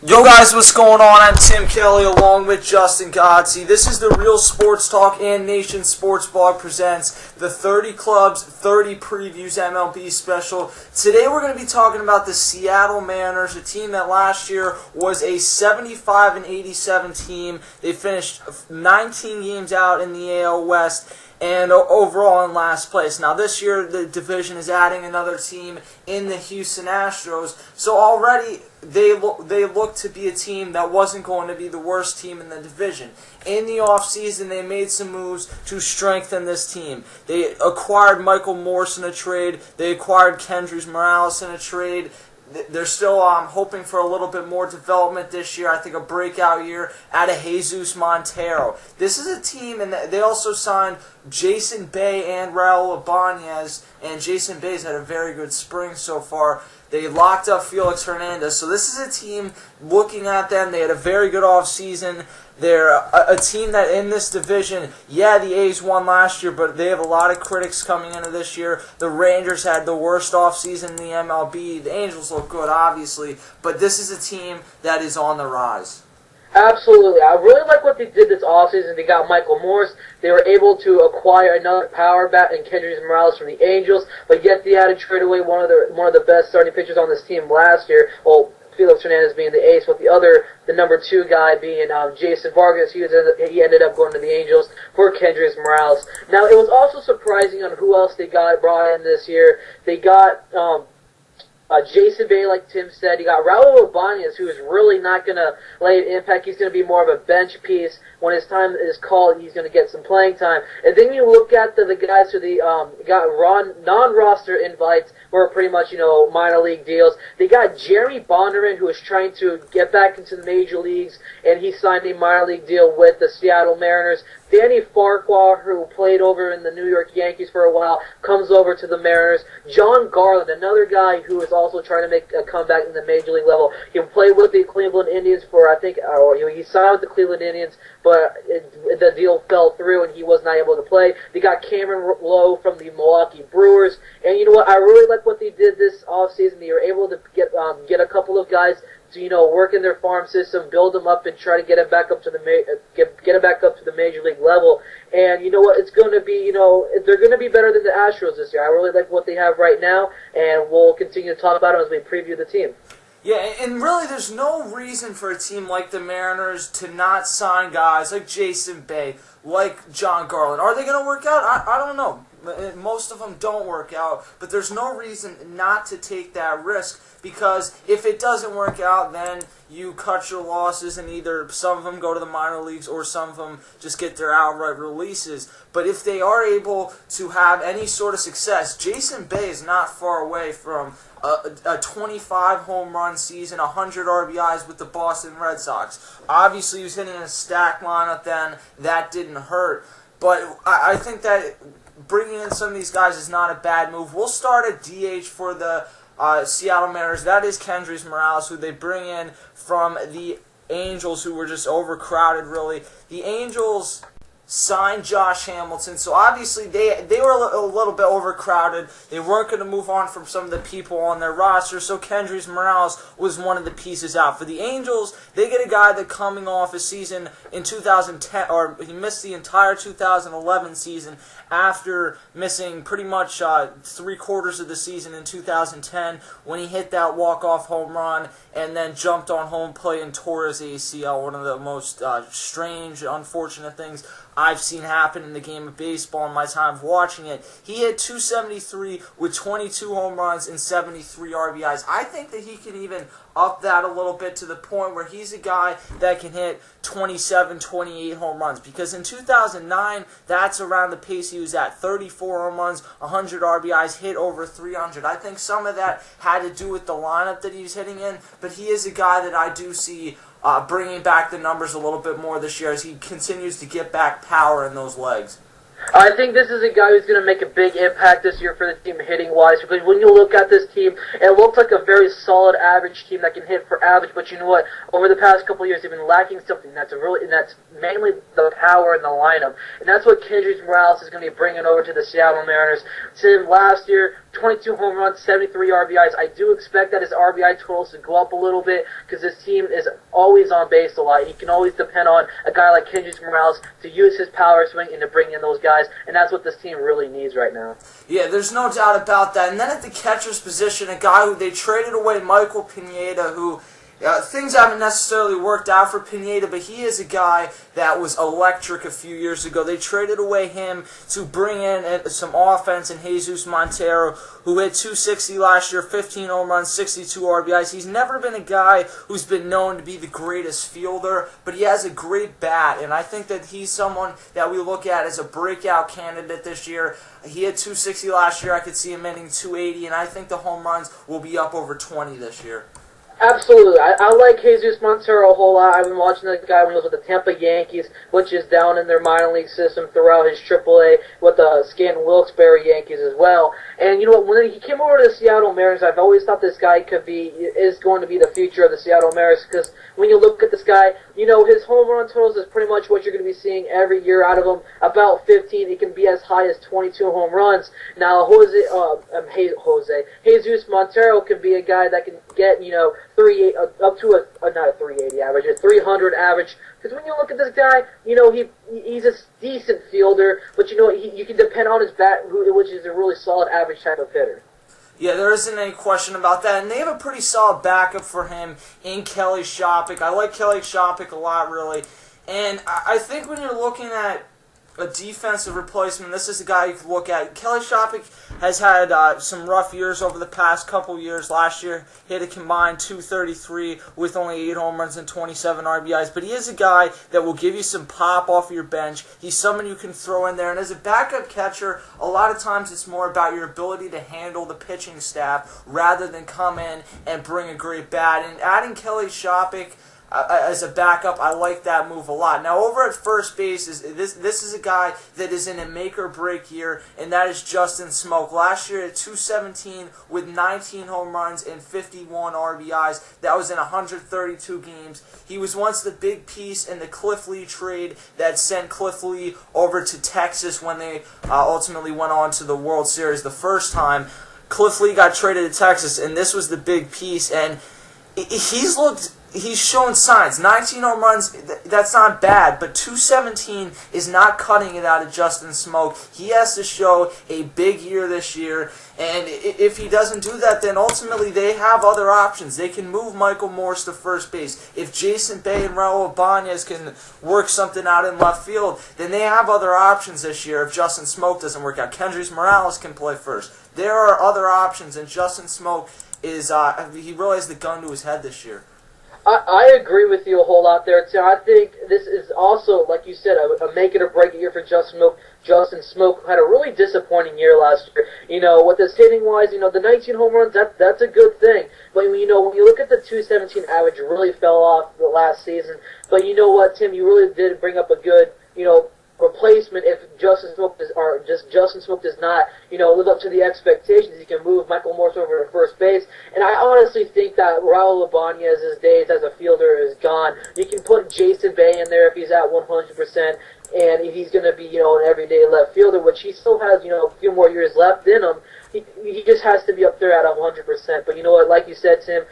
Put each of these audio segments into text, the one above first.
Yo guys, what's going on? I'm Tim Kelly along with Justin Godsey. This is the Real Sports Talk and Nation Sports Blog presents the 30 Clubs, 30 Previews MLB special. Today we're going to be talking about the Seattle Mariners, a team that last year was a 75-87 team. They finished 19 games out in the AL West and overall in last place. Now this year the division is adding another team in the Houston Astros, so already they look to be a team that wasn't going to be the worst team in the division. In the offseason, they made some moves to strengthen this team. They acquired Michael Morse in a trade. They acquired Kendrys Morales in a trade. They're still hoping for a little bit more development this year. I think a breakout year out of Jesus Montero. This is a team, and they also signed Jason Bay and Raul Ibanez, and Jason Bay's had a very good spring so far. They locked up Felix Hernandez. So this is a team, looking at them, they had a very good offseason. They're a team that in this division, yeah, the A's won last year, but they have a lot of critics coming into this year. The Rangers had the worst offseason in the MLB. The Angels look good, obviously, but this is a team that is on the rise. Absolutely. I really like what they did this offseason. They got Michael Morse. They were able to acquire another power bat in Kendrys Morales from the Angels, but yet they had to trade away one of the best starting pitchers on this team last year. Well, Felix Hernandez being the ace, with the number two guy being Jason Vargas. He ended up going to the Angels for Kendrys Morales. Now, it was also surprising on who else they brought in this year. They got Jason Bay, like Tim said. You got Raul Ibanez, who is really not going to lay an impact. He's going to be more of a bench piece. When his time is called, he's going to get some playing time. And then you look at the guys who got non-roster invites, were pretty much, minor league deals. They got Jerry Bonderman, who is trying to get back into the major leagues, and he signed a minor league deal with the Seattle Mariners. Danny Farquhar, who played over in the New York Yankees for a while, comes over to the Mariners. John Garland, another guy who is also trying to make a comeback in the major league level. He played with the Cleveland Indians for, he signed with the Cleveland Indians, but the deal fell through and he was not able to play. They got Cameron Lowe from the Milwaukee Brewers. And you know what? I really like what they did this offseason. They were able to get a couple of guys to work in their farm system, build them up, and try to get it back up to the major league level. And you know what? It's going to be they're going to be better than the Astros this year. I really like what they have right now, and we'll continue to talk about it as we preview the team. Yeah, and really there's no reason for a team like the Mariners to not sign guys like Jason Bay, like John Garland. Are they going to work out? I don't know. Most of them don't work out, but there's no reason not to take that risk, because if it doesn't work out, then you cut your losses and either some of them go to the minor leagues or some of them just get their outright releases. But if they are able to have any sort of success, Jason Bay is not far away from a 25 home run season, 100 RBIs with the Boston Red Sox. Obviously, he was hitting a stack lineup then. That didn't hurt. But I think that bringing in some of these guys is not a bad move. We'll start at DH for the Seattle Mariners. That is Kendrys Morales, who they bring in from the Angels, who were just overcrowded, really. The Angels signed Josh Hamilton, so obviously they were a little bit overcrowded. They weren't going to move on from some of the people on their roster, so Kendrys Morales was one of the pieces out. For the Angels, they get a guy that coming off a season in 2010, or he missed the entire 2011 season after missing pretty much 3/4 of the season in 2010 when he hit that walk-off home run and then jumped on home plate and tore his ACL, one of the most strange, unfortunate things I've seen happen in the game of baseball in my time of watching it. He hit .273 with 22 home runs and 73 RBIs. I think that he can even up that a little bit to the point where he's a guy that can hit 27, 28 home runs. Because in 2009, that's around the pace he was at. 34 home runs, 100 RBIs, hit over 300. I think some of that had to do with the lineup that he was hitting in, but he is a guy that I do see bringing back the numbers a little bit more this year as he continues to get back power in those legs. I think this is a guy who's going to make a big impact this year for the team hitting-wise, because when you look at this team, it looks like a very solid average team that can hit for average, but you know what? Over the past couple of years, they've been lacking something that's mainly the power in the lineup, and that's what Kendrys Morales is going to be bringing over to the Seattle Mariners. Last year, 22 home runs, 73 RBIs. I do expect that his RBI totals to go up a little bit because this team is always on base a lot. You can always depend on a guy like Kendrys Morales to use his power swing and to bring in those guys, and that's what this team really needs right now. Yeah, there's no doubt about that. And then at the catcher's position, a guy who they traded away, Michael Pineda, who things haven't necessarily worked out for Pineda, but he is a guy that was electric a few years ago. They traded away him to bring in some offense in Jesus Montero, who hit 260 last year, 15 home runs, 62 RBIs. He's never been a guy who's been known to be the greatest fielder, but he has a great bat, and I think that he's someone that we look at as a breakout candidate this year. He hit 260 last year. I could see him hitting 280, and I think the home runs will be up over 20 this year. Absolutely. I like Jesus Montero a whole lot. I've been watching that guy when he was with the Tampa Yankees, which is down in their minor league system throughout his AAA with the Scranton Wilkes-Barre Yankees as well. And you know what? When he came over to the Seattle Mariners, I've always thought this guy is going to be the future of the Seattle Mariners because when you look at this guy, you know, his home run totals is pretty much what you're going to be seeing every year out of him. About 15. He can be as high as 22 home runs. Now, Jesus Montero can be a guy that can get, you know, up to not a 380 average, a 300 average. Because when you look at this guy, you know, he's a decent fielder, but you know, you can depend on his bat, which is a really solid average type of hitter. Yeah, there isn't any question about that. And they have a pretty solid backup for him in Kelly Shoppach. I like Kelly Shoppach a lot, really. And I think when you're looking at a defensive replacement, this is a guy you can look at. Kelly Shoppach has had some rough years over the past couple years. Last year, he hit a combined 233 with only 8 home runs and 27 RBIs. But he is a guy that will give you some pop off your bench. He's someone you can throw in there. And as a backup catcher, a lot of times it's more about your ability to handle the pitching staff rather than come in and bring a great bat. And adding Kelly Shoppach as a backup, I like that move a lot. Now, over at first base, this is a guy that is in a make-or-break year, and that is Justin Smoak. Last year at 217 with 19 home runs and 51 RBIs. That was in 132 games. He was once the big piece in the Cliff Lee trade that sent Cliff Lee over to Texas when they ultimately went on to the World Series the first time. Cliff Lee got traded to Texas, and this was the big piece, and he's shown signs. 19 home runs, that's not bad, but 217 is not cutting it out of Justin Smoak. He has to show a big year this year, and if he doesn't do that, then ultimately they have other options. They can move Michael Morse to first base. If Jason Bay and Raul Ibanez can work something out in left field, then they have other options this year if Justin Smoak doesn't work out. Kendrys Morales can play first. There are other options, and Justin Smoak he really has the gun to his head this year. I agree with you a whole lot there, too. I think this is also, like you said, a make-it-or-break-it year for Justin Smoak. Justin Smoak had a really disappointing year last year. You know, with his hitting-wise, you know, the 19 home runs, that's a good thing. But, you know, when you look at the 217 average, it really fell off the last season. But you know what, Tim, you really did bring up a good, you know, replacement if Justin Smoak does not, you know, live up to the expectations. He can move Michael Morse over to first base, and I honestly think that Raul Ibanez's days as a fielder is gone. You can put Jason Bay in there if he's at 100%, and if he's going to be, you know, an everyday left fielder, which he still has, you know, a few more years left in him. He just has to be up there at 100%. But you know what, like you said, Tim,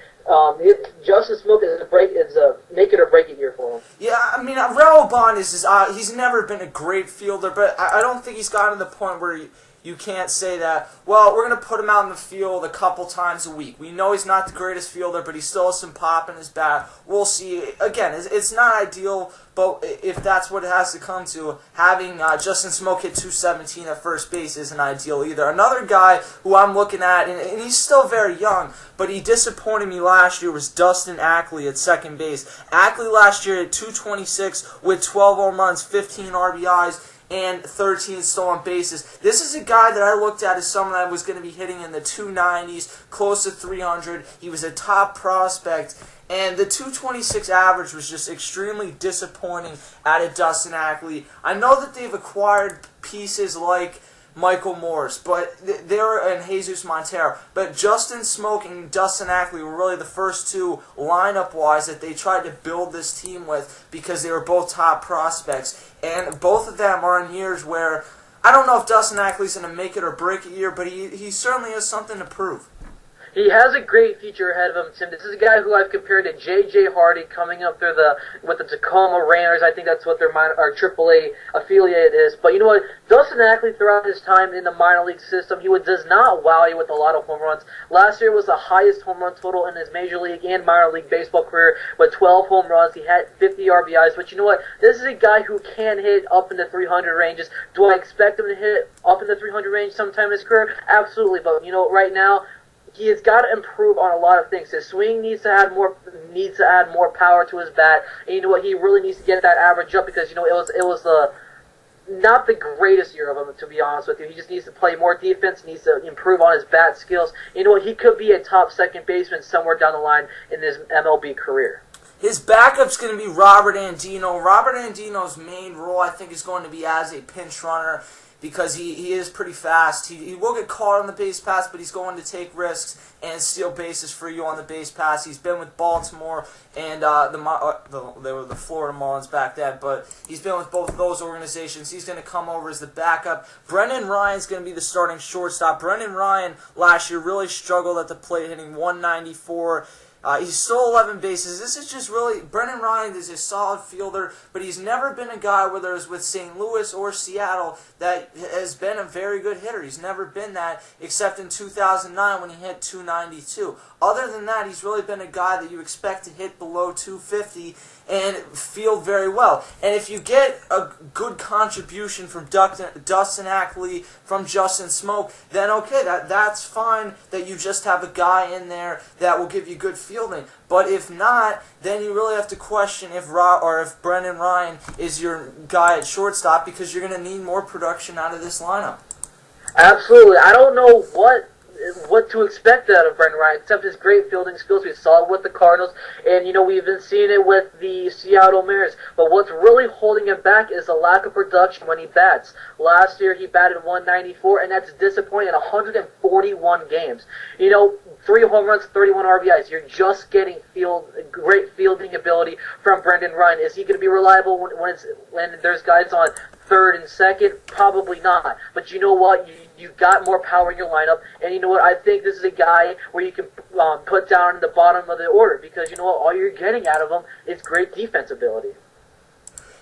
Justin Smoak is a make-it-or-break-it year for him. Yeah, I mean, Raul Ibanez he's never been a great fielder, but I don't think he's gotten to the point where you can't say that, well, we're going to put him out in the field a couple times a week. We know he's not the greatest fielder, but he still has some pop in his bat. We'll see. Again, it's not ideal, but if that's what it has to come to, having Justin Smoak hit 217 at first base isn't ideal either. Another guy who I'm looking at, and he's still very young, but he disappointed me last year, was Dustin Ackley at second base. Ackley last year at 226 with 12 home runs, 15 RBIs, and 13 stolen bases. This is a guy that I looked at as someone that was going to be hitting in the 290s, close to 300. He was a top prospect, and the 226 average was just extremely disappointing out of Dustin Ackley. I know that they've acquired pieces like Michael Morse, and Jesus Montero. But Justin Smoak and Dustin Ackley were really the first two lineup-wise that they tried to build this team with because they were both top prospects. And both of them are in years where I don't know if Dustin Ackley's going to make it or break it year, but he certainly has something to prove. He has a great future ahead of him, Tim. This is a guy who I've compared to J.J. Hardy coming up through with the Tacoma Rainers. I think that's what their AAA affiliate is. But you know what? Dustin Ackley, throughout his time in the minor league system, does not wow you with a lot of home runs. Last year was the highest home run total in his major league and minor league baseball career with 12 home runs. He had 50 RBIs. But you know what? This is a guy who can hit up in the 300 ranges. Do I expect him to hit up in the 300 range sometime in his career? Absolutely. But you know, right now, he has got to improve on a lot of things. His swing needs to add more power to his bat, and you know what? He really needs to get that average up because you know it was not the greatest year of him, to be honest with you. He just needs to play more defense, needs to improve on his bat skills. You know what? He could be a top second baseman somewhere down the line in his MLB career. His backup's going to be Robert Andino. Robert Andino's main role, I think, is going to be as a pinch runner, because he is pretty fast. He will get caught on the base pass, but he's going to take risks and steal bases for you on the base pass. He's been with Baltimore and they were the Florida Marlins back then, but he's been with both of those organizations. He's going to come over as the backup. Brendan Ryan's going to be the starting shortstop. Brendan Ryan last year really struggled at the plate, hitting 194. He stole 11 bases. This is just really, Brendan Ryan is a solid fielder, but he's never been a guy, whether it's with St. Louis or Seattle, that has been a very good hitter. He's never been that, except in 2009 when he hit 292. Other than that, he's really been a guy that you expect to hit below 250 and field very well. And if you get a good contribution from Dustin Ackley, from Justin Smoke, then okay, that's fine that you just have a guy in there that will give you good fielding. But if not, then you really have to question if Brendan Ryan is your guy at shortstop, because you're going to need more production out of this lineup. Absolutely. I don't know what to expect out of Brendan Ryan, except his great fielding skills. We saw it with the Cardinals, and you know we've been seeing it with the Seattle Mariners. But what's really holding him back is the lack of production when he bats. Last year he batted 194, and that's disappointing in 141 games. You know, 3 home runs, 31 RBIs. You're just getting great fielding ability from Brendan Ryan. Is he going to be reliable when there's guys on third and second? Probably not. But you know what? You've got more power in your lineup, and you know what? I think this is a guy where you can put down in the bottom of the order, because you know what? All you're getting out of him is great defense ability.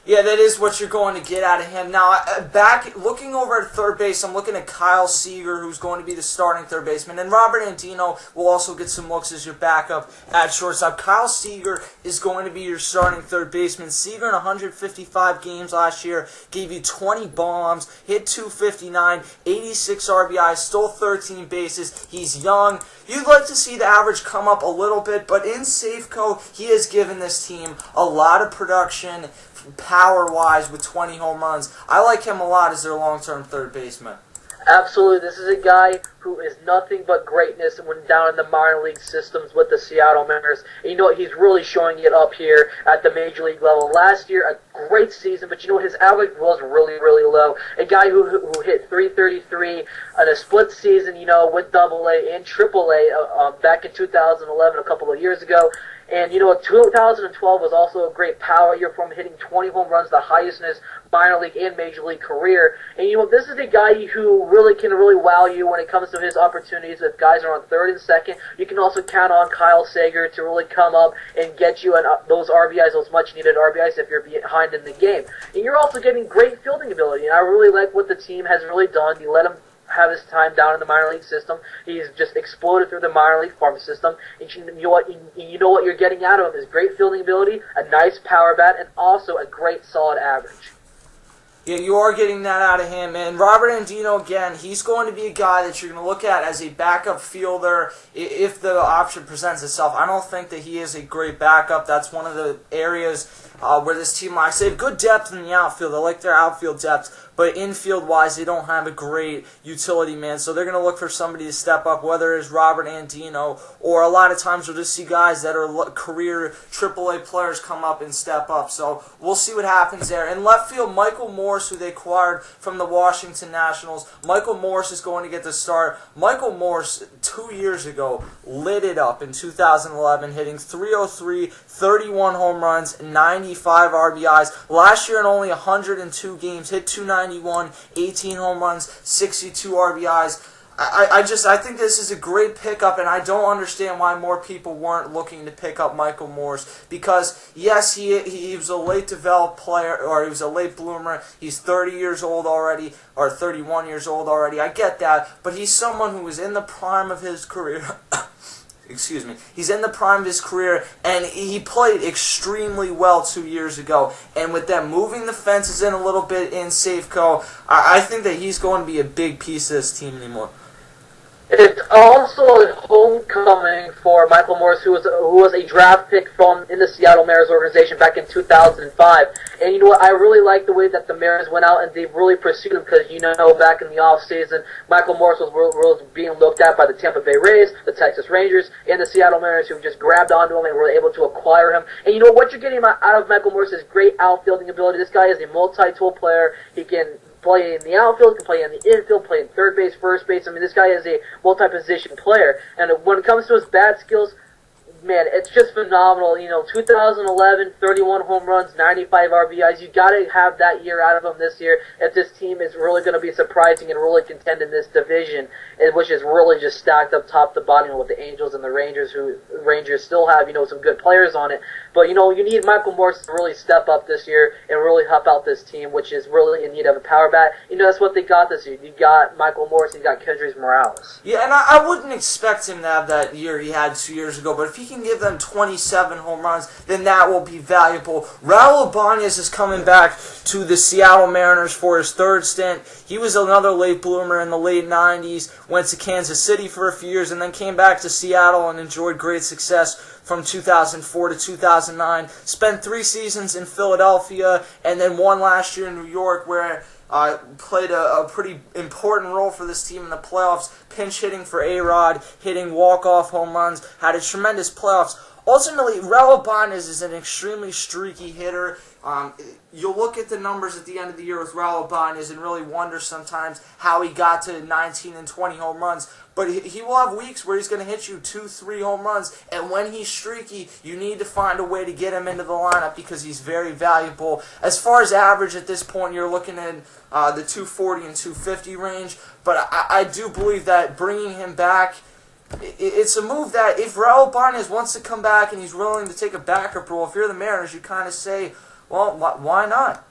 Yeah, that is what you're going to get out of him. Now, looking over at third base, I'm looking at Kyle Seager, who's going to be the starting third baseman, and Robert Andino will also get some looks as your backup at shortstop. Kyle Seager is going to be your starting third baseman. Seager in 155 games last year gave you 20 bombs, hit 259, 86 RBIs, stole 13 bases. He's young. You'd like to see the average come up a little bit, but in Safeco, he has given this team a lot of production, power-wise, with 20 home runs. I like him a lot as their long-term third baseman. Absolutely. This is a guy who is nothing but greatness when down in the minor league systems with the Seattle Mariners. And you know what? He's really showing it up here at the major league level. Last year, a great season, but you know what? His average was really, really low. A guy who hit 333 in a split season, you know, with AA and AAA back in 2011, a couple of years ago. And, you know, 2012 was also a great power year for him, hitting 20 home runs, the highest in his minor league and major league career. And, you know, this is a guy who really can wow you when it comes to his opportunities. If guys are on third and second, you can also count on Kyle Seager to really come up and get you those RBIs, those much-needed RBIs if you're behind in the game. And you're also getting great fielding ability. And I really like what the team has really done. You let him have his time down in the minor league system. He's just exploded through the minor league farm system. And you know what you're getting out of him is great fielding ability, a nice power bat, and also a great solid average. Yeah, you are getting that out of him. And Robert Andino, again, he's going to be a guy that you're going to look at as a backup fielder if the option presents itself. I don't think that he is a great backup. That's one of the areas where this team lacks. They have good depth in the outfield. I like their outfield depth. But infield-wise, they don't have a great utility man, so they're going to look for somebody to step up, whether it's Robert Andino, or a lot of times you'll just see guys that are career AAA players come up and step up. So we'll see what happens there. In left field, Michael Morse, who they acquired from the Washington Nationals, Michael Morse is going to get the start. Michael Morse, 2 years ago, lit it up in 2011, hitting 303, 31 home runs, 95 RBIs. Last year in only 102 games, hit 290. .291, 18 home runs, 62 RBIs. I think this is a great pickup, and I don't understand why more people weren't looking to pick up Michael Morse. Because yes, he was a late developed player, or he was a late bloomer. He's 30 years old already, or 31 years old already. I get that, but he's someone who was in the prime of his career. Excuse me. He's in the prime of his career, and he played extremely well 2 years ago. And with them moving the fences in a little bit in Safeco, I think that he's going to be a big piece of this team anymore. It's also a homecoming for Michael Morse, who was a draft pick in the Seattle Mariners organization back in 2005. And you know what? I really like the way that the Mariners went out and they really pursued him because, back in the offseason, Michael Morse was being looked at by the Tampa Bay Rays, the Texas Rangers, and the Seattle Mariners, who just grabbed onto him and were able to acquire him. And you know what you're getting out of Michael Morse is great outfielding ability. This guy is a multi-tool player. He can play in the outfield, can play in the infield, play in third base, first base. I mean, this guy is a multi-position player. And when it comes to his bat skills, man, it's just phenomenal. 2011, 31 home runs, 95 RBIs. You got to have that year out of him this year if this team is really going to be surprising and really contend in this division, which is really just stacked up top to bottom with the Angels and the Rangers, who Rangers still have, some good players on it. But, you need Michael Morse to really step up this year and really help out this team, which is really in need of a power bat. That's what they got this year. You got Michael Morse, you got Kendrys Morales. Yeah, and I wouldn't expect him to have that year he had 2 years ago, but if he can give them 27 home runs, then that will be valuable. Raul Ibanez is coming back to the Seattle Mariners for his third stint. He was another late bloomer in the late 90s, went to Kansas City for a few years, and then came back to Seattle and enjoyed great success from 2004 to 2009. Spent 3 seasons in Philadelphia, and then one last year in New York, where played a pretty important role for this team in the playoffs, pinch hitting for A-Rod, hitting walk-off home runs, had a tremendous playoffs. Ultimately, Raul Ibanez is an extremely streaky hitter. You'll look at the numbers at the end of the year with Raul Ibanez and really wonder sometimes how he got to 19 and 20 home runs. But he will have weeks where he's going to hit you 2-3 home runs, and when he's streaky, you need to find a way to get him into the lineup because he's very valuable. As far as average at this point, you're looking at the 240 and 250 range, but I do believe that bringing him back, it's a move that if Raul Ibanez wants to come back and he's willing to take a backup role, if you're the Mariners, you kind of say, well, why not?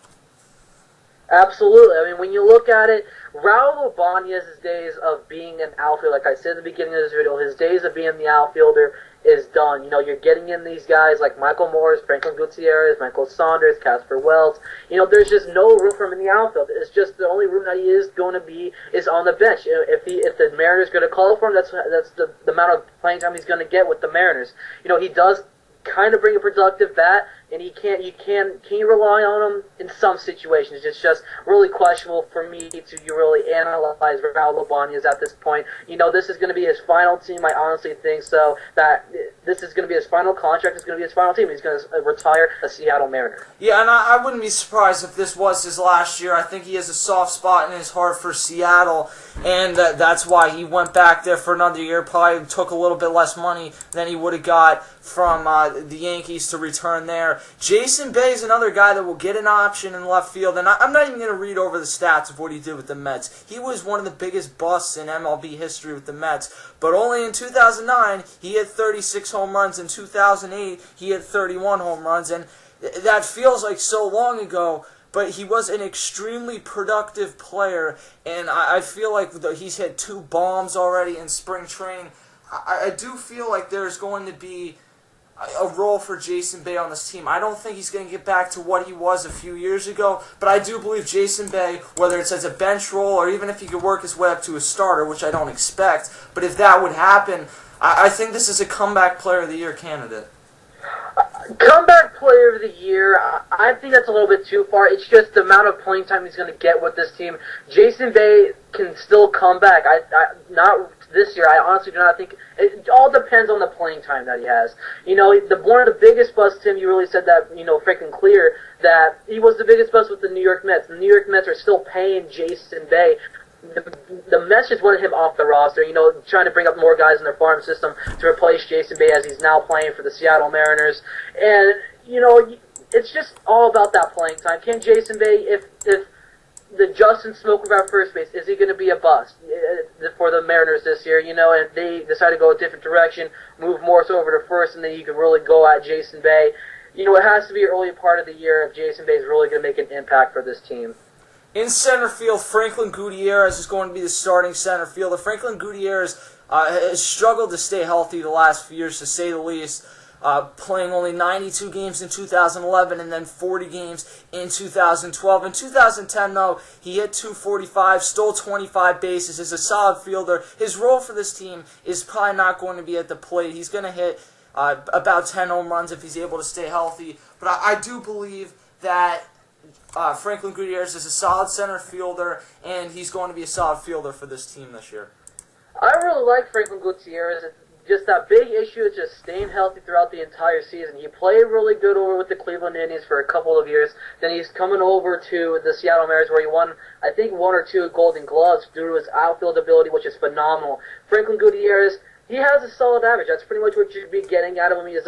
Absolutely. I mean, when you look at it, Raul Ibanez's days of being an outfielder, like I said at the beginning of this video, his days of being the outfielder is done. You're getting in these guys like Michael Morse, Franklin Gutierrez, Michael Saunders, Casper Wells. There's just no room for him in the outfield. It's just the only room that he is going to be is on the bench. If the Mariners are going to call for him, that's the amount of playing time he's going to get with the Mariners. He does kind of bring a productive bat, and you can rely on him in some situations. It's just really questionable for me to really analyze Raul Ibanez at this point. This is going to be his final team. I honestly think so, that this is going to be his final contract. It's going to be his final team. He's going to retire a Seattle Mariner. Yeah, and I wouldn't be surprised if this was his last year. I think he has a soft spot in his heart for Seattle, and that's why he went back there for another year. Probably took a little bit less money than he would have got from the Yankees to return there. Jason Bay is another guy that will get an option in left field, and I'm not even going to read over the stats of what he did with the Mets. He was one of the biggest busts in MLB history with the Mets, but only in 2009 he hit 36 home runs. In 2008 he hit 31 home runs, and that feels like so long ago, but he was an extremely productive player, and I feel like he's hit 2 bombs already in spring training. I do feel like there's going to be a role for Jason Bay on this team. I don't think he's going to get back to what he was a few years ago, but I do believe Jason Bay, whether it's as a bench role or even if he could work his way up to a starter, which I don't expect, but if that would happen, I think this is a comeback player of the year candidate. Comeback player of the year, I think that's a little bit too far. It's just the amount of playing time he's going to get with this team. Jason Bay can still come back. Not this year. I honestly do not think. It all depends on the playing time that he has. One of the biggest busts, Tim, you really said that, freaking clear, that he was the biggest bust with the New York Mets. The New York Mets are still paying Jason Bay. The Mets just wanted him off the roster, trying to bring up more guys in their farm system to replace Jason Bay as he's now playing for the Seattle Mariners. And, it's just all about that playing time. Can Jason Bay, if the Justin Smoke at first base, is he going to be a bust for the Mariners this year? And they decide to go a different direction, move Morse over to first, and then you can really go at Jason Bay. It has to be early part of the year if Jason Bay is really going to make an impact for this team. In center field, Franklin Gutierrez is going to be the starting center fielder. Franklin Gutierrez has struggled to stay healthy the last few years, to say the least. Playing only 92 games in 2011 and then 40 games in 2012. In 2010, though, he hit .245, stole 25 bases, is a solid fielder. His role for this team is probably not going to be at the plate. He's going to hit about 10 home runs if he's able to stay healthy. But I do believe that Franklin Gutierrez is a solid center fielder, and he's going to be a solid fielder for this team this year. I really like Franklin Gutierrez. Just that big issue is just staying healthy throughout the entire season. He played really good over with the Cleveland Indians for a couple of years. Then he's coming over to the Seattle Mariners where he won, I think, 1 or 2 Golden Gloves due to his outfield ability, which is phenomenal. Franklin Gutierrez, he has a solid average. That's pretty much what you'd be getting out of him. Is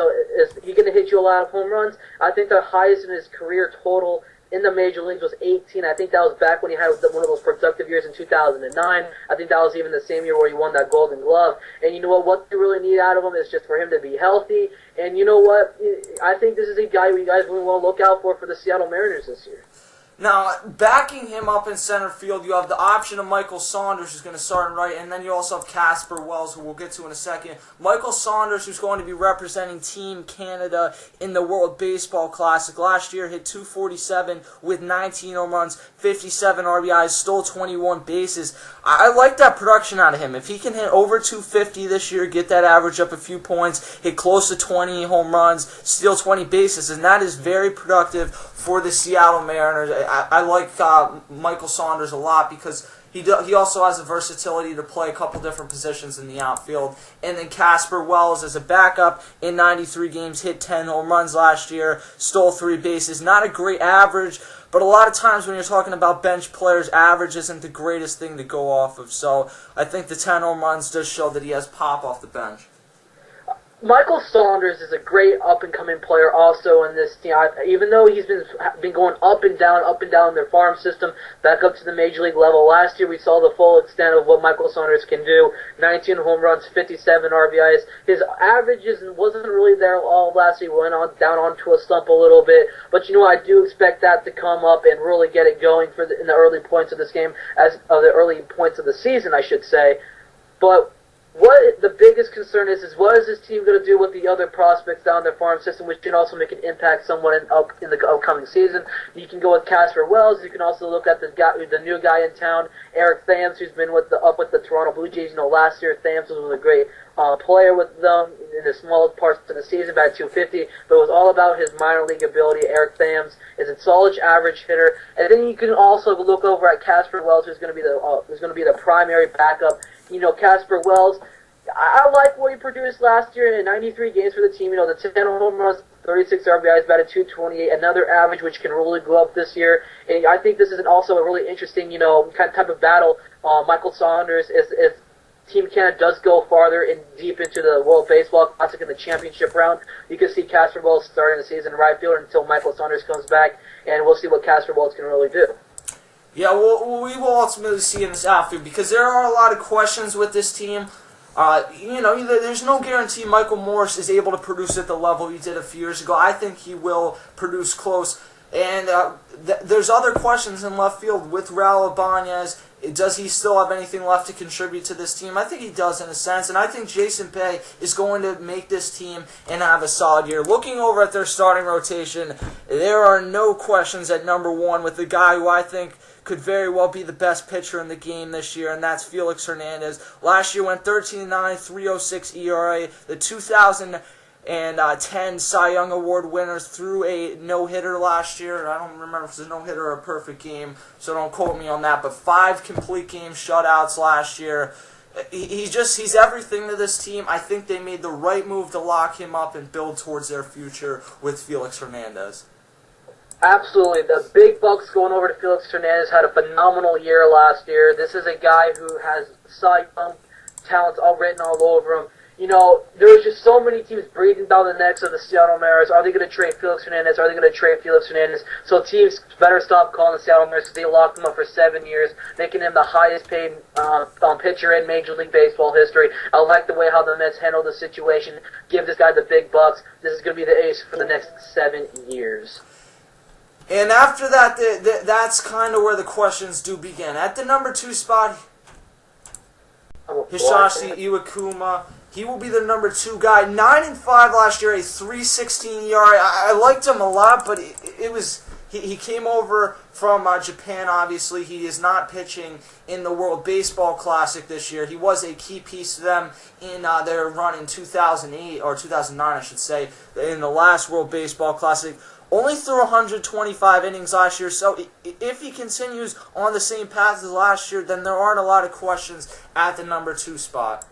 he going to hit you a lot of home runs? I think the highest in his career total in the major leagues was 18. I think that was back when he had one of those productive years in 2009. I think that was even the same year where he won that Golden Glove. And you know what you really need out of him is just for him to be healthy. And you know what? I think this is a guy you guys really want to look out for the Seattle Mariners this year. Now, backing him up in center field, you have the option of Michael Saunders, who's going to start in right, and then you also have Casper Wells, who we'll get to in a second. Michael Saunders, who's going to be representing Team Canada in the World Baseball Classic. Last year, hit .247 with 19 home runs, 57 RBIs, stole 21 bases. I like that production out of him. If he can hit over .250 this year, get that average up a few points, hit close to 20 home runs, steal 20 bases, and that is very productive for the Seattle Mariners. I like Michael Saunders a lot because he also has the versatility to play a couple different positions in the outfield. And then Casper Wells as a backup in 93 games, hit 10 home runs last year, stole 3 bases. Not a great average, but a lot of times when you're talking about bench players, average isn't the greatest thing to go off of. So I think the 10 home runs does show that he has pop off the bench. Michael Saunders is a great up-and-coming player also in this team. Even though he's been going up and down in their farm system, back up to the major league level. Last year we saw the full extent of what Michael Saunders can do. 19 home runs, 57 RBIs. His averages wasn't really there all last year. He went down onto a slump a little bit. But I do expect that to come up and really get it going in the early points of this game, the early points of the season, I should say. But what the biggest concern is what is this team going to do with the other prospects down their farm system, which can also make an impact somewhat in the upcoming season. You can go with Casper Wells. You can also look at the new guy in town, Eric Thames, who's been up with the Toronto Blue Jays. Last year Thames was a great player with them in the smallest parts of the season, about .250, but it was all about his minor league ability. Eric Thames is a solid average hitter, and then you can also look over at Casper Wells, who's going to be the primary backup. Casper Wells, I like what he produced last year in 93 games for the team. The 10 home runs, 36 RBIs, about a .228, another average which can really go up this year. And I think this is also a really interesting, type of battle. Michael Saunders if Team Canada does go farther and deep into the World Baseball Classic in the championship round, you can see Casper Wells starting the season in right field until Michael Saunders comes back, and we'll see what Casper Wells can really do. Yeah, we will ultimately see in this outfield because there are a lot of questions with this team. There's no guarantee Michael Morse is able to produce at the level he did a few years ago. I think he will produce close. And there's other questions in left field with Raul Ibanez. Does he still have anything left to contribute to this team? I think he does in a sense, and I think Jason Bay is going to make this team and have a solid year. Looking over at their starting rotation, there are no questions at number 1 with the guy who I think could very well be the best pitcher in the game this year, and that's Felix Hernandez. Last year went 13-9, 3.06 ERA. The 2010 Cy Young Award winners threw a no-hitter last year. I don't remember if it was a no-hitter or a perfect game, so don't quote me on that, but 5 complete game shutouts last year. He's everything to this team. I think they made the right move to lock him up and build towards their future with Felix Hernandez. Absolutely. The big bucks going over to Felix Hernandez. Had a phenomenal year last year. This is a guy who has Cy Young talents all written all over him. there's just so many teams breathing down the necks of the Seattle Mariners. Are they going to trade Felix Hernandez? Are they going to trade Felix Hernandez? So teams better stop calling the Seattle Mariners because they locked him up for 7 years, making him the highest paid pitcher in Major League Baseball history. I like the way how the Mets handled the situation. Give this guy the big bucks. This is going to be the ace for the next 7 years. And after that, that's kind of where the questions do begin. At the number 2 spot, Hisashi Iwakuma. He will be the number 2 guy. 9-5 last year, a 3.16 ERA. I liked him a lot, but he came over from Japan. Obviously, he is not pitching in the World Baseball Classic this year. He was a key piece to them in their run in 2008 or 2009, I should say, in the last World Baseball Classic. Only threw 125 innings last year, so if he continues on the same path as last year, then there aren't a lot of questions at the number 2 spot.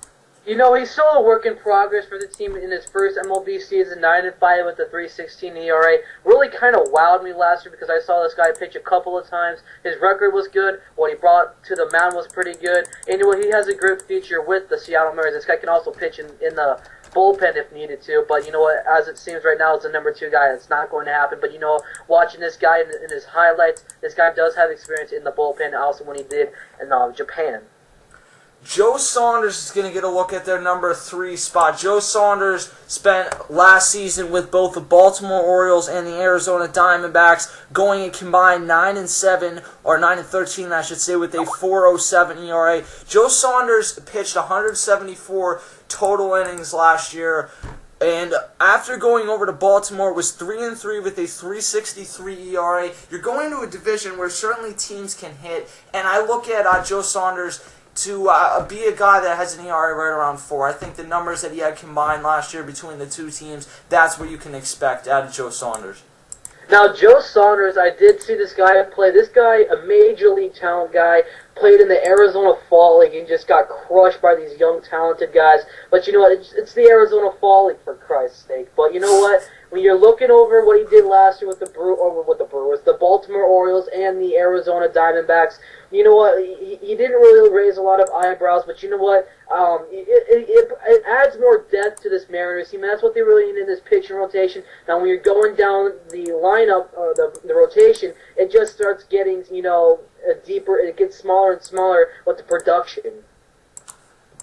He's still a work in progress for the team in his first MLB season, 9-5 with a 3.16 ERA. Really kind of wowed me last year because I saw this guy pitch a couple of times. His record was good. What he brought to the mound was pretty good. And he has a good future with the Seattle Mariners. This guy can also pitch in the bullpen if needed to, but as it seems right now, it's the number 2 guy. It's not going to happen, but watching this guy in his highlights, this guy does have experience in the bullpen, also when he did in Japan. Joe Saunders is going to get a look at their number 3 spot. Joe Saunders spent last season with both the Baltimore Orioles and the Arizona Diamondbacks, going a combined 9-7, or 9-13, I should say, with a 4.07 ERA. Joe Saunders pitched 174 total innings last year, and after going over to Baltimore, was 3-3 with a 3.63 ERA. You're going to a division where certainly teams can hit, and I look at Joe Saunders to be a guy that has an ERA right around 4. I think the numbers that he had combined last year between the 2 teams, that's what you can expect out of Joe Saunders. Now, Joe Saunders, I did see this guy play. This guy, a major league talent guy, played in the Arizona Fall League and just got crushed by these young, talented guys. But you know what? It's the Arizona Fall League, for Christ's sake. But you know what? When you're looking over what he did last year with the Brewers, the Baltimore Orioles, and the Arizona Diamondbacks, you know what? He didn't really raise a lot of eyebrows, but you know what? It adds more depth to this Mariners team. That's what they really need in this pitching rotation. Now, when you're going down the lineup, the rotation, it just starts getting, deeper. It gets smaller and smaller with the production.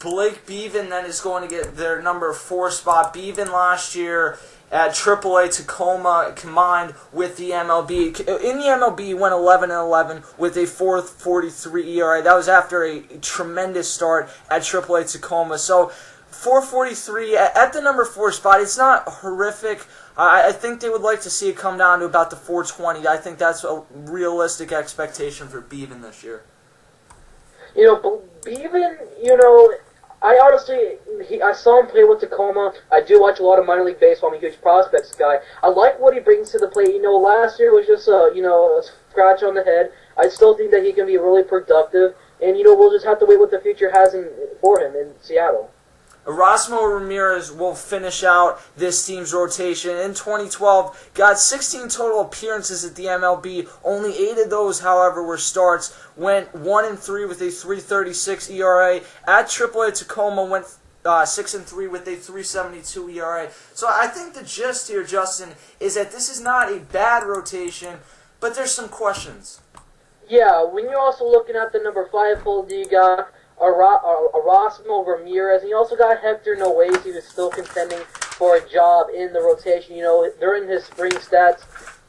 Blake Beavan then is going to get their number 4 spot. Beavan last year at AAA Tacoma combined with the MLB. In the MLB, he went 11-11 with a 4.43 ERA. That was after a tremendous start at AAA Tacoma. So 4.43 at the number 4 spot. It's not horrific. I think they would like to see it come down to about the 4.20. I think that's a realistic expectation for Beavan this year. Beavan, I honestly, I saw him play with Tacoma. I do watch a lot of minor league baseball. I'm a huge prospects guy. I like what he brings to the plate. Last year was just a scratch on the head. I still think that he can be really productive. And, we'll just have to wait what the future has for him in Seattle. Erasmo Ramirez will finish out this team's rotation. In 2012, got 16 total appearances at the MLB. Only 8 of those, however, were starts. Went 1-3 with a 3.36 ERA. At AAA Tacoma, went 6-3 with a 3.72 ERA. So I think the gist here, Justin, is that this is not a bad rotation, but there's some questions. Yeah, when you're also looking at the number 5 hole, you got Erasmo Ramirez, and you also got Hector Noesi, who's still contending for a job in the rotation. During his spring stats,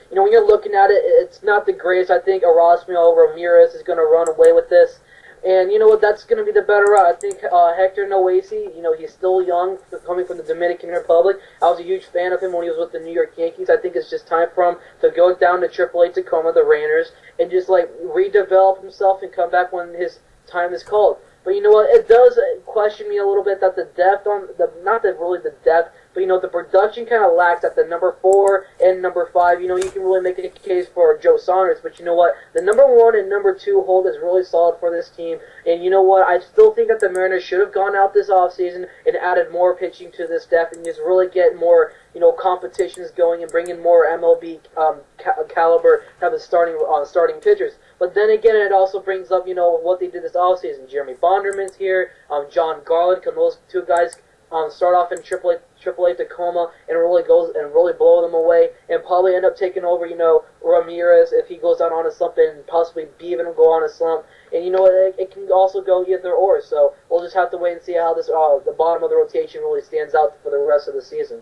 when you're looking at it, it's not the greatest. I think Erasmo Ramirez is going to run away with this. And you know what? That's going to be the better route. I think Hector Noesi, he's still young, coming from the Dominican Republic. I was a huge fan of him when he was with the New York Yankees. I think it's just time for him to go down to AAA Tacoma, the Rainers, and just redevelop himself and come back when his time is called. But you know what? It does question me a little bit that the depth the depth, but the production kind of lacks at the number 4 and number 5. You can really make a case for Joe Saunders, but you know what? The number 1 and number 2 hold is really solid for this team. And you know what? I still think that the Mariners should have gone out this offseason and added more pitching to this depth and just really get more competitions going and bring in more MLB caliber type of starting pitchers. But then again, it also brings up what they did this offseason. Jeremy Bonderman's here, John Garland. Can those 2 guys start off in AAA Tacoma and really blow them away, and probably end up taking over, Ramirez if he goes out on a slump, and possibly even go on a slump. And it can also go either or. So we'll just have to wait and see how this the bottom of the rotation really stands out for the rest of the season.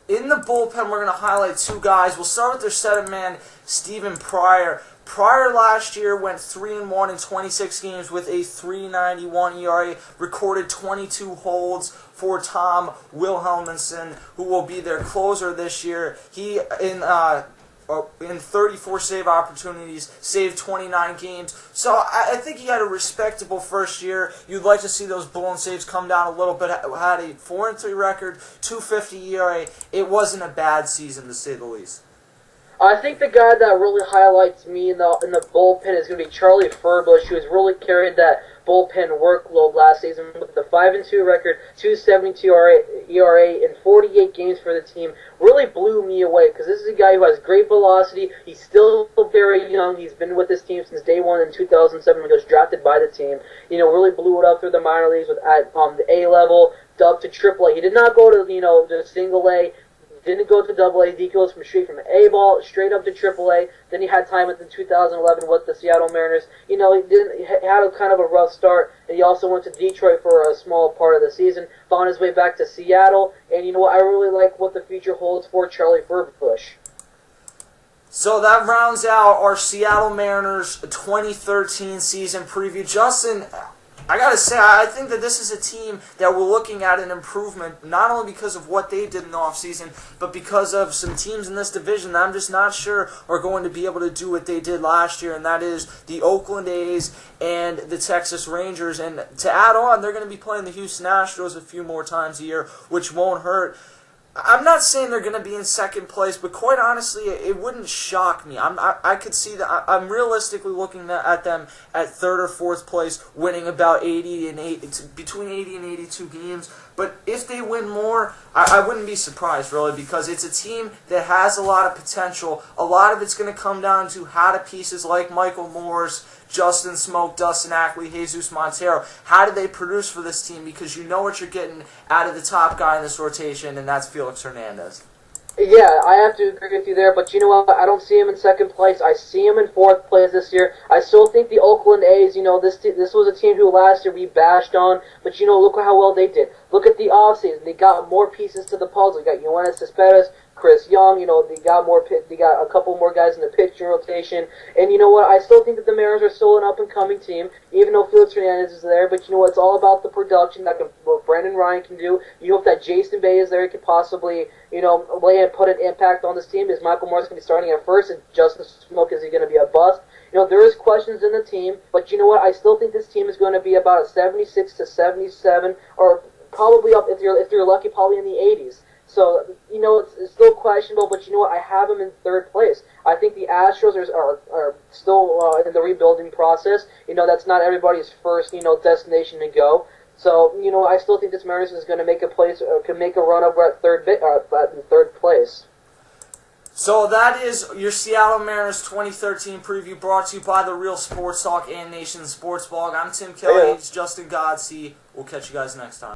In the bullpen, we're going to highlight two guys. We'll start with their seven-man, Stephen Pryor. Pryor last year went 3-1 in 26 games with a 3.91 ERA, recorded 22 holds for Tom Wilhelmsen, who will be their closer this year. He, in 34 save opportunities, saved 29 games. So I think he had a respectable first year. You'd like to see those blown saves come down a little bit. Had a 4-3 record, 2.50 ERA. It wasn't a bad season, to say the least. I think the guy that really highlights me in the bullpen is going to be Charlie Furbush, who has really carried that bullpen workload last season with the 5-2 record, 2.72 ERA in 48 games for the team. Really blew me away because this is a guy who has great velocity. He's still very young. He's been with this team since day one in 2007 when he was drafted by the team. Really blew it up through the minor leagues at the A level, dubbed to AAA. He did not go to to single A. Didn't go to Double A. He goes straight from A ball straight up to Triple A. Then he had time in 2011 with the Seattle Mariners. He had a kind of a rough start, and he also went to Detroit for a small part of the season. Found his way back to Seattle, and I really like what the future holds for Charlie Furbush. So that rounds out our Seattle Mariners 2013 season preview. Justin, I gotta say, I think that this is a team that we're looking at an improvement, not only because of what they did in the offseason, but because of some teams in this division that I'm just not sure are going to be able to do what they did last year, and that is the Oakland A's and the Texas Rangers. And to add on, they're going to be playing the Houston Astros a few more times a year, which won't hurt. I'm not saying they're going to be in second place, but quite honestly, it wouldn't shock me. I could see that. I'm realistically looking at them at third or fourth place, winning about between 80 and 82 games. But if they win more, I wouldn't be surprised, really, because it's a team that has a lot of potential. A lot of it's going to come down to how do pieces like Michael Morse, Justin Smoke, Dustin Ackley, Jesus Montero, how do they produce for this team? Because you know what you're getting out of the top guy in this rotation, and that's Felix Hernandez. Yeah, I have to agree with you there, but you know what? I don't see him in second place. I see him in fourth place this year. I still think the Oakland A's, this was a team who last year we bashed on, but look how well they did. Look at the offseason. They got more pieces to the puzzle. They got Yoenis Cespedes, Chris Young, they got a couple more guys in the pitching rotation. And you know what? I still think that the Mariners are still an up-and-coming team, even though Felix Hernandez is there. But it's all about the production what Brendan Ryan can do. You hope that Jason Bay is there. He could possibly, lay and put an impact on this team. Is Michael Morse going to be starting at first? And Justin Smoke, is he going to be a bust? There is questions in the team, but you know what? I still think this team is going to be about a 76 to 77, or probably up, if you're lucky, probably in the 80s. So, it's still questionable, but you know what? I have them in third place. I think the Astros are still in the rebuilding process. That's not everybody's first, destination to go. So, I still think this Mariners is going to make can make a run over at third place. So that is your Seattle Mariners 2013 preview, brought to you by the Real Sports Talk and Nation Sports Blog. I'm Tim Kelly. It's Justin Godsey. We'll catch you guys next time.